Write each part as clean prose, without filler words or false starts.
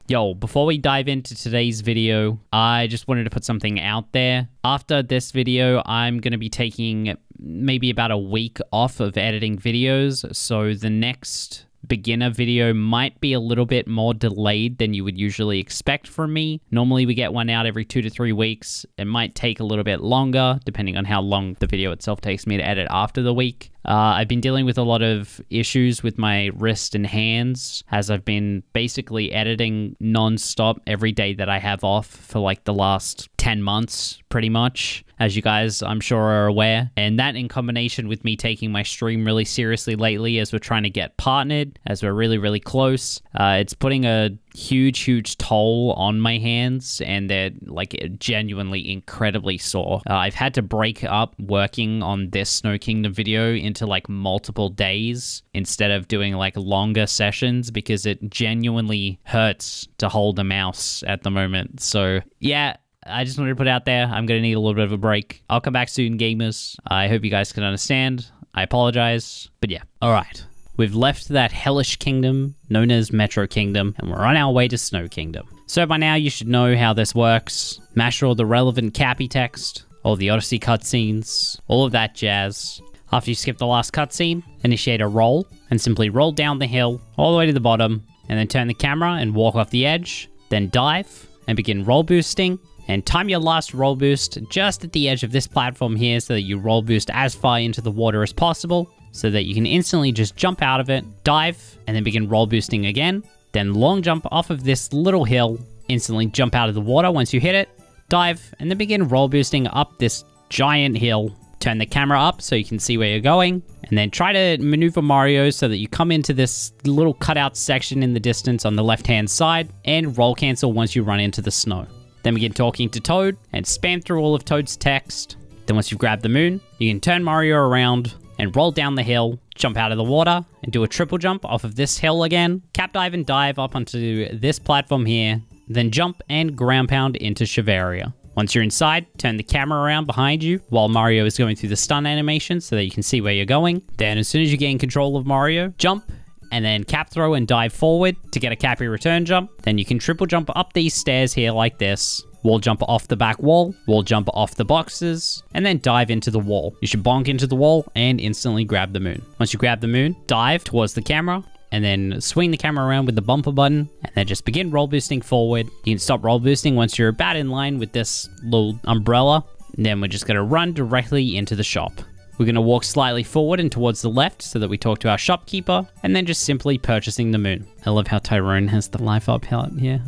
Yo, before we dive into today's video, I just wanted to put something out there. After this video, I'm going to be taking maybe about a week off of editing videos, so the next beginner video might be a little bit more delayed than you would usually expect from me. Normally we get one out every 2 to 3 weeks. It might take a little bit longer depending on how long the video itself takes me to edit after the week. I've been dealing with a lot of issues with my wrist and hands as I've been basically editing non-stop every day that I have off for like the last 10 months, pretty much, as you guys I'm sure are aware. And that in combination with me taking my stream really seriously lately as we're trying to get partnered, as we're really, really close, it's putting a huge toll on my hands, and they're like genuinely incredibly sore. I've had to break up working on this Snow Kingdom video into like multiple days instead of doing like longer sessions because it genuinely hurts to hold a mouse at the moment. So yeah, I just wanted to put it out there. I'm going to need a little bit of a break. I'll come back soon, gamers. I hope you guys can understand. I apologize. But yeah. All right. We've left that hellish kingdom known as Metro Kingdom, and we're on our way to Snow Kingdom. So by now, you should know how this works. Master all the relevant Cappy text, all the Odyssey cutscenes, all of that jazz. After you skip the last cutscene, initiate a roll, and simply roll down the hill all the way to the bottom, and then turn the camera and walk off the edge, then dive, and begin roll boosting, and time your last roll boost just at the edge of this platform here so that you roll boost as far into the water as possible, so that you can instantly just jump out of it, dive, and then begin roll boosting again, then long jump off of this little hill, instantly jump out of the water once you hit it, dive, and then begin roll boosting up this giant hill. Turn the camera up so you can see where you're going, and then try to maneuver Mario so that you come into this little cutout section in the distance on the left-hand side, and roll cancel once you run into the snow. Then begin talking to Toad, and spam through all of Toad's text. Then once you've grabbed the moon, you can turn Mario around, and roll down the hill, jump out of the water, and do a triple jump off of this hill again, cap dive and dive up onto this platform here, then jump and ground pound into Shiveria. Once you're inside, turn the camera around behind you while Mario is going through the stun animation so that you can see where you're going. Then as soon as you gain control of Mario, jump, and then cap throw and dive forward to get a Cappy return jump. Then you can triple jump up these stairs here like this, wall jump off the back wall, wall jump off the boxes, and then dive into the wall. You should bonk into the wall and instantly grab the moon. Once you grab the moon, dive towards the camera, and then swing the camera around with the bumper button, and then just begin roll boosting forward. You can stop roll boosting once you're about in line with this little umbrella, and then we're just going to run directly into the shop. We're going to walk slightly forward and towards the left so that we talk to our shopkeeper, and then just simply purchasing the moon. I love how Tyrone has the life up here.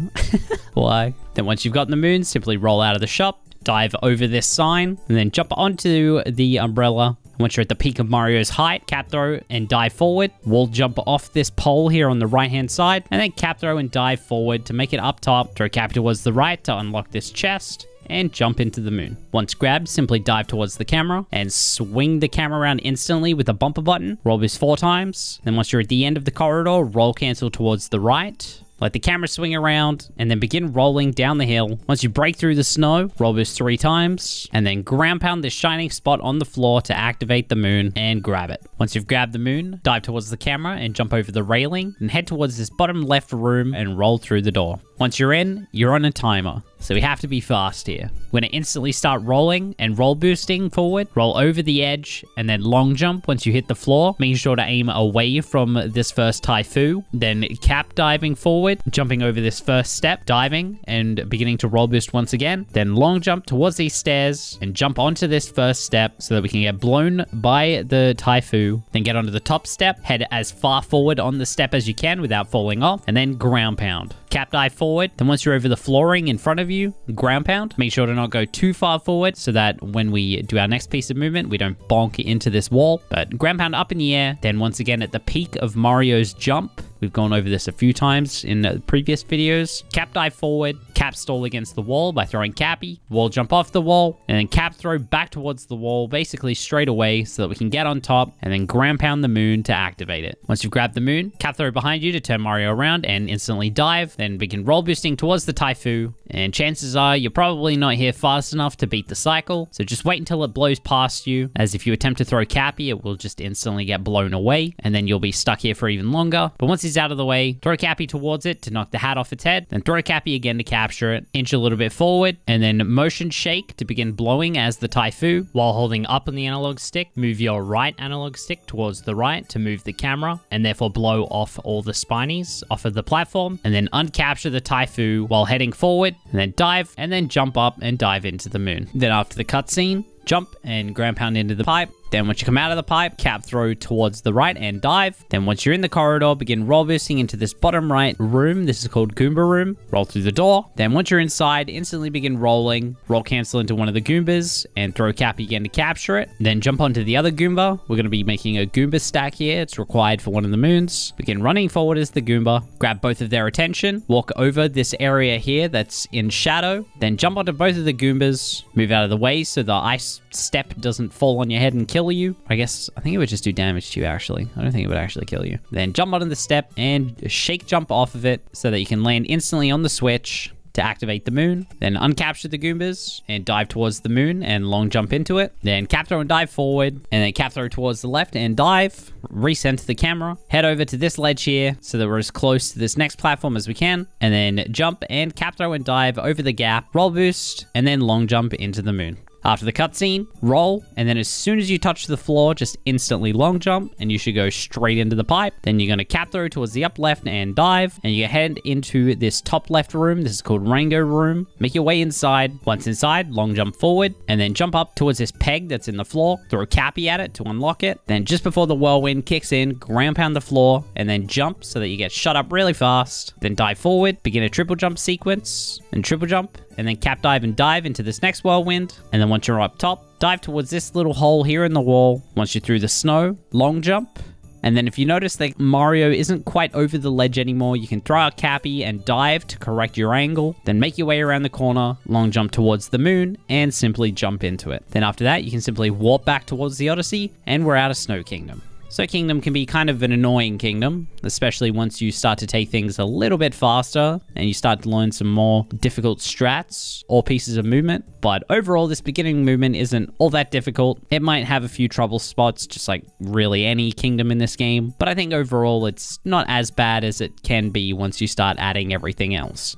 Why? Then once you've gotten the moon, simply roll out of the shop, dive over this sign, and then jump onto the umbrella. Once you're at the peak of Mario's height, cap throw and dive forward. Wall jump off this pole here on the right-hand side, and then cap throw and dive forward to make it up top. Throw Cappy towards the right to unlock this chest, and jump into the moon. Once grabbed, simply dive towards the camera, and swing the camera around instantly with a bumper button. Roll boost 4 times. Then once you're at the end of the corridor, roll cancel towards the right. Let the camera swing around, and then begin rolling down the hill. Once you break through the snow, roll boost 3 times, and then ground pound this shining spot on the floor to activate the moon and grab it. Once you've grabbed the moon, dive towards the camera and jump over the railing, and head towards this bottom left room and roll through the door. Once you're in, you're on a timer, so we have to be fast here. We're going to instantly start rolling and roll boosting forward, roll over the edge, and then long jump once you hit the floor, making sure to aim away from this first Typhoo, then cap diving forward, jumping over this first step, diving, and beginning to roll boost once again, then long jump towards these stairs, and jump onto this first step so that we can get blown by the Typhoo, then get onto the top step, head as far forward on the step as you can without falling off, and then ground pound. Cap dive forward, then once you're over the flooring in front of you, ground pound. Make sure to not go too far forward so that when we do our next piece of movement, we don't bonk into this wall. But ground pound up in the air, then once again at the peak of Mario's jump. We've gone over this a few times in previous videos. Cap dive forward, cap stall against the wall by throwing Cappy, wall jump off the wall, and then cap throw back towards the wall, basically straight away so that we can get on top, and then ground pound the moon to activate it. Once you've grabbed the moon, cap throw behind you to turn Mario around and instantly dive, then begin roll boosting towards the Typhoo, and chances are you're probably not here fast enough to beat the cycle, so just wait until it blows past you, as if you attempt to throw Cappy, it will just instantly get blown away, and then you'll be stuck here for even longer. But once he's out of the way, throw Cappy towards it to knock the hat off its head, then throw Cappy again to capture it, inch a little bit forward, and then motion shake to begin blowing as the Typhoo. While holding up on the analog stick, move your right analog stick towards the right to move the camera, and therefore blow off all the spinies off of the platform, and then uncapture the Typhoo while heading forward, and then dive, and then jump up and dive into the moon. Then after the cutscene, jump and ground pound into the pipe. Then once you come out of the pipe, cap throw towards the right and dive. Then once you're in the corridor, begin roll boosting into this bottom right room. This is called Goomba Room. Roll through the door. Then once you're inside, instantly begin rolling. Roll cancel into one of the Goombas and throw Cappy again to capture it. Then jump onto the other Goomba. We're going to be making a Goomba stack here. It's required for one of the moons. Begin running forward as the Goomba. Grab both of their attention. Walk over this area here that's in shadow. Then jump onto both of the Goombas. Move out of the way so the ice step doesn't fall on your head and kill you. I think it would just do damage to you, actually. I don't think it would actually kill you. Then jump onto the step and shake jump off of it so that you can land instantly on the switch to activate the moon. Then uncapture the Goombas and dive towards the moon and long jump into it. Then cap throw and dive forward, and then cap throw towards the left and dive. Recenter the camera. Head over to this ledge here so that we're as close to this next platform as we can. And then jump and cap throw and dive over the gap. Roll boost, and then long jump into the moon. After the cutscene, roll, and then as soon as you touch the floor, just instantly long jump, and you should go straight into the pipe. Then you're going to cap throw towards the up left and dive, and you head into this top left room. This is called Rango Room. Make your way inside. Once inside, long jump forward, and then jump up towards this peg that's in the floor. Throw Cappy at it to unlock it. Then just before the whirlwind kicks in, ground pound the floor, and then jump so that you get shut up really fast. Then dive forward, begin a triple jump sequence, and triple jump, and then cap dive and dive into this next whirlwind. And then once you're up top, dive towards this little hole here in the wall. Once you're through the snow, long jump. And then if you notice that Mario isn't quite over the ledge anymore, you can throw out Cappy and dive to correct your angle. Then make your way around the corner, long jump towards the moon, and simply jump into it. Then after that, you can simply warp back towards the Odyssey, and we're out of Snow Kingdom. Snow Kingdom can be kind of an annoying kingdom, especially once you start to take things a little bit faster and you start to learn some more difficult strats or pieces of movement. But overall, this beginning movement isn't all that difficult. It might have a few trouble spots, just like really any kingdom in this game. But I think overall, it's not as bad as it can be once you start adding everything else.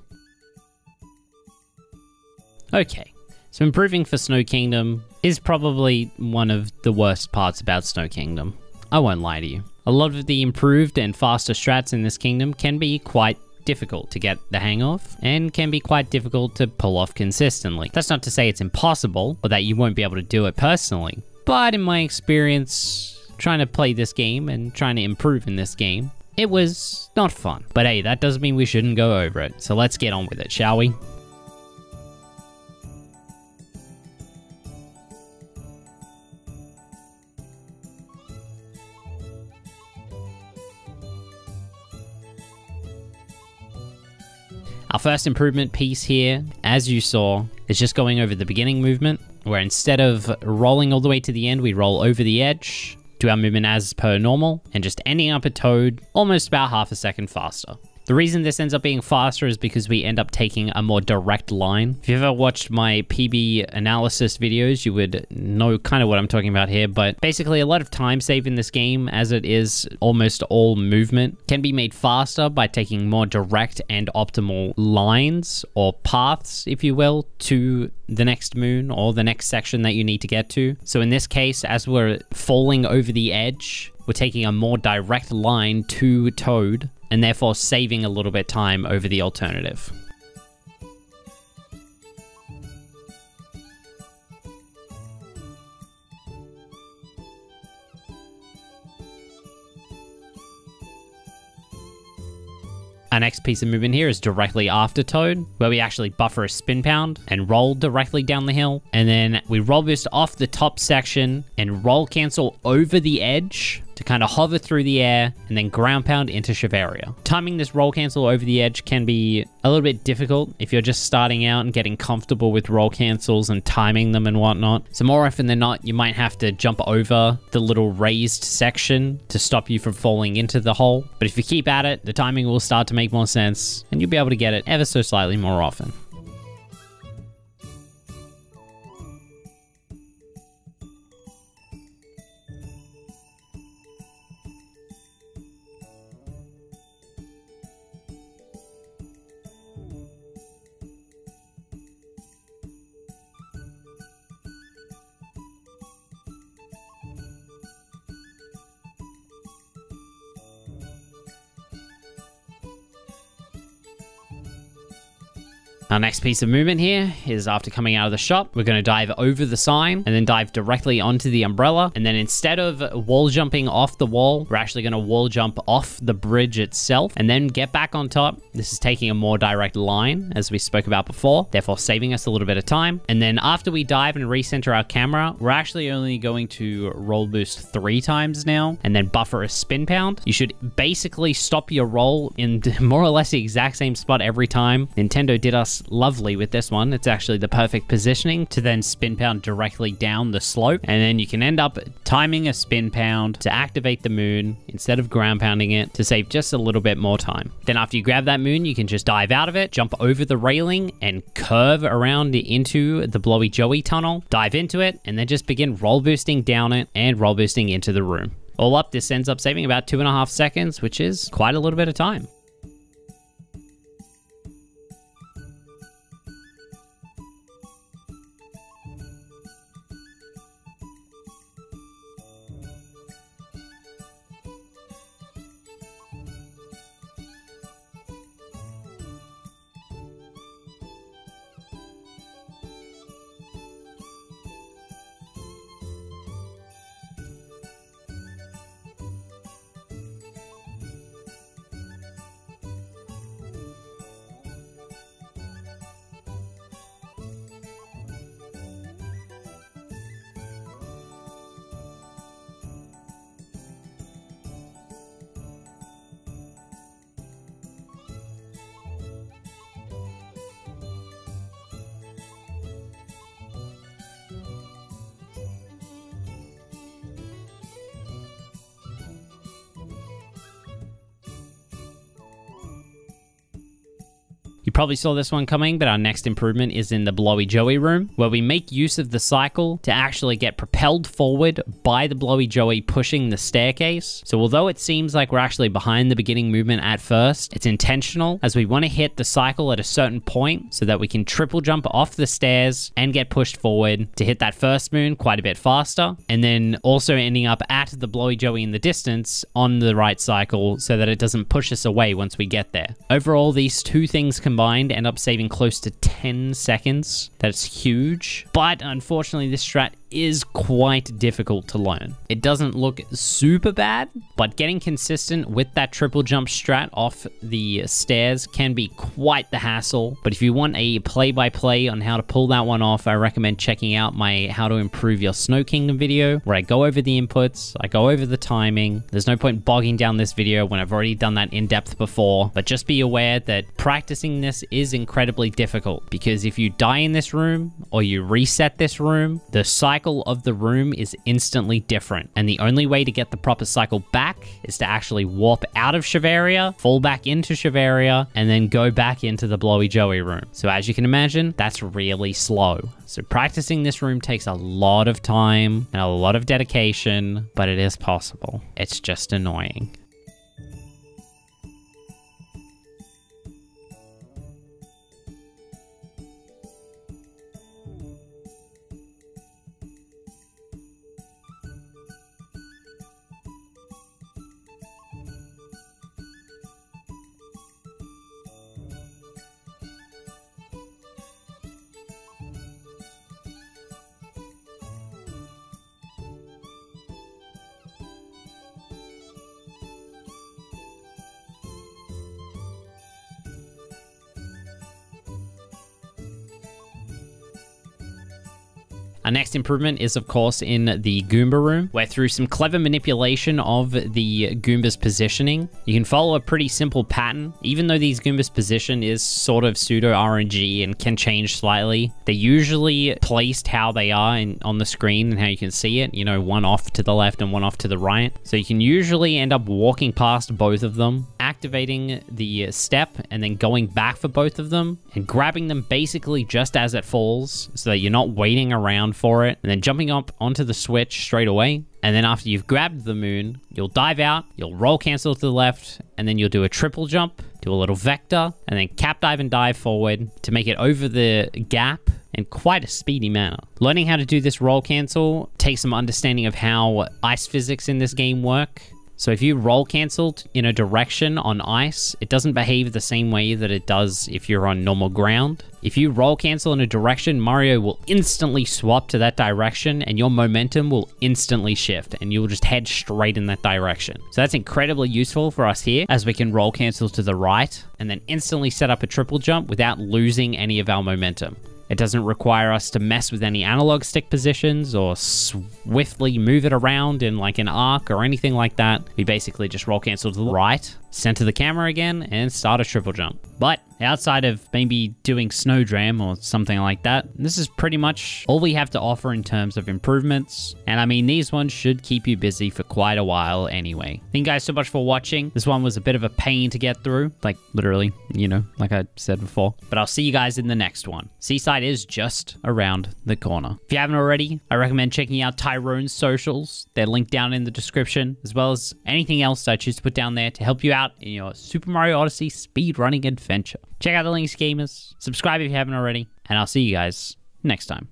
Okay, so improving for Snow Kingdom is probably one of the worst parts about Snow Kingdom. I won't lie to you. A lot of the improved and faster strats in this kingdom can be quite difficult to get the hang of, and can be quite difficult to pull off consistently. That's not to say it's impossible, or that you won't be able to do it personally, but in my experience, trying to play this game and trying to improve in this game, it was not fun. But hey, that doesn't mean we shouldn't go over it, so let's get on with it, shall we? Our first improvement piece here, as you saw, is just going over the beginning movement, where instead of rolling all the way to the end, we roll over the edge, do our movement as per normal, and just ending up at Toad almost about half a second faster. The reason this ends up being faster is because we end up taking a more direct line. If you've ever watched my PB analysis videos, you would know kind of what I'm talking about here, but basically a lot of time save in this game, as it is almost all movement, can be made faster by taking more direct and optimal lines, or paths, if you will, to the next moon or the next section that you need to get to. So in this case, as we're falling over the edge, we're taking a more direct line to Toad, and therefore saving a little bit time over the alternative. Our next piece of movement here is directly after Toad, where we actually buffer a spin pound and roll directly down the hill. And then we roll boost off the top section and roll cancel over the edge to kind of hover through the air and then ground pound into Shiveria. Timing this roll cancel over the edge can be a little bit difficult if you're just starting out and getting comfortable with roll cancels and timing them and whatnot. So more often than not, you might have to jump over the little raised section to stop you from falling into the hole. But if you keep at it, the timing will start to make more sense and you'll be able to get it ever so slightly more often. Our next piece of movement here is after coming out of the shop, we're going to dive over the sign and then dive directly onto the umbrella. And then instead of wall jumping off the wall, we're actually going to wall jump off the bridge itself and then get back on top. This is taking a more direct line, as we spoke about before, therefore saving us a little bit of time. And then after we dive and recenter our camera, we're actually only going to roll boost 3 times now and then buffer a spin pound. You should basically stop your roll in more or less the exact same spot every time. Nintendo did us works lovely with this one. It's actually the perfect positioning to then spin pound directly down the slope. And then you can end up timing a spin pound to activate the moon instead of ground pounding it to save just a little bit more time. Then after you grab that moon, you can just dive out of it, jump over the railing and curve around into the Blowy Joey tunnel, dive into it, and then just begin roll boosting down it and roll boosting into the room. All up, this ends up saving about 2.5 seconds, which is quite a little bit of time. You probably saw this one coming, but our next improvement is in the Blowy Joey room, where we make use of the cycle to actually get propelled forward by the Blowy Joey pushing the staircase. So although it seems like we're actually behind the beginning movement at first, it's intentional, as we want to hit the cycle at a certain point so that we can triple jump off the stairs and get pushed forward to hit that first moon quite a bit faster, and then also ending up at the Blowy Joey in the distance on the right cycle so that it doesn't push us away once we get there. Overall, these two things combined end up saving close to 10 seconds. That's huge. But unfortunately, this strat is quite difficult to learn. It doesn't look super bad, but getting consistent with that triple jump strat off the stairs can be quite the hassle. But if you want a play-by-play on how to pull that one off, I recommend checking out my How to Improve Your Snow Kingdom video, where I go over the inputs, I go over the timing. There's no point bogging down this video when I've already done that in depth before, but just be aware that practicing this is incredibly difficult, because if you die in this room or you reset this room, the cycle of the room is instantly different, and the only way to get the proper cycle back is to actually warp out of Shiveria, fall back into Shiveria, and then go back into the Blowy Joey room. So as you can imagine, that's really slow. So practicing this room takes a lot of time and a lot of dedication, but it is possible. It's just annoying. Our next improvement is, of course, in the Goomba room, where through some clever manipulation of the Goomba's positioning, you can follow a pretty simple pattern. Even though these Goomba's position is sort of pseudo RNG and can change slightly, they're usually placed how they are on the screen and how you can see it, you know, one off to the left and one off to the right. So you can usually end up walking past both of them, activating the step, and then going back for both of them and grabbing them basically just as it falls so that you're not waiting around for it, and then jumping up onto the switch straight away. And then after you've grabbed the moon, you'll dive out, you'll roll cancel to the left, and then you'll do a triple jump, do a little vector, and then cap dive and dive forward to make it over the gap in quite a speedy manner. Learning how to do this roll cancel takes some understanding of how ice physics in this game work. So if you roll canceled in a direction on ice, it doesn't behave the same way that it does if you're on normal ground. If you roll cancel in a direction, Mario will instantly swap to that direction and your momentum will instantly shift and you'll just head straight in that direction. So that's incredibly useful for us here, as we can roll cancel to the right and then instantly set up a triple jump without losing any of our momentum. It doesn't require us to mess with any analog stick positions or swiftly move it around in like an arc or anything like that. We basically just roll cancel to the right, center the camera again, and start a triple jump. But outside of maybe doing Snowdram or something like that, this is pretty much all we have to offer in terms of improvements. And I mean, these ones should keep you busy for quite a while anyway. Thank you guys so much for watching. This one was a bit of a pain to get through, like literally, you know, like I said before. But I'll see you guys in the next one. Seaside is just around the corner. If you haven't already, I recommend checking out Tyrone's socials. They're linked down in the description, as well as anything else I choose to put down there to help you out in your Super Mario Odyssey speedrunning adventure. Check out the links, gamers. Subscribe if you haven't already, and I'll see you guys next time.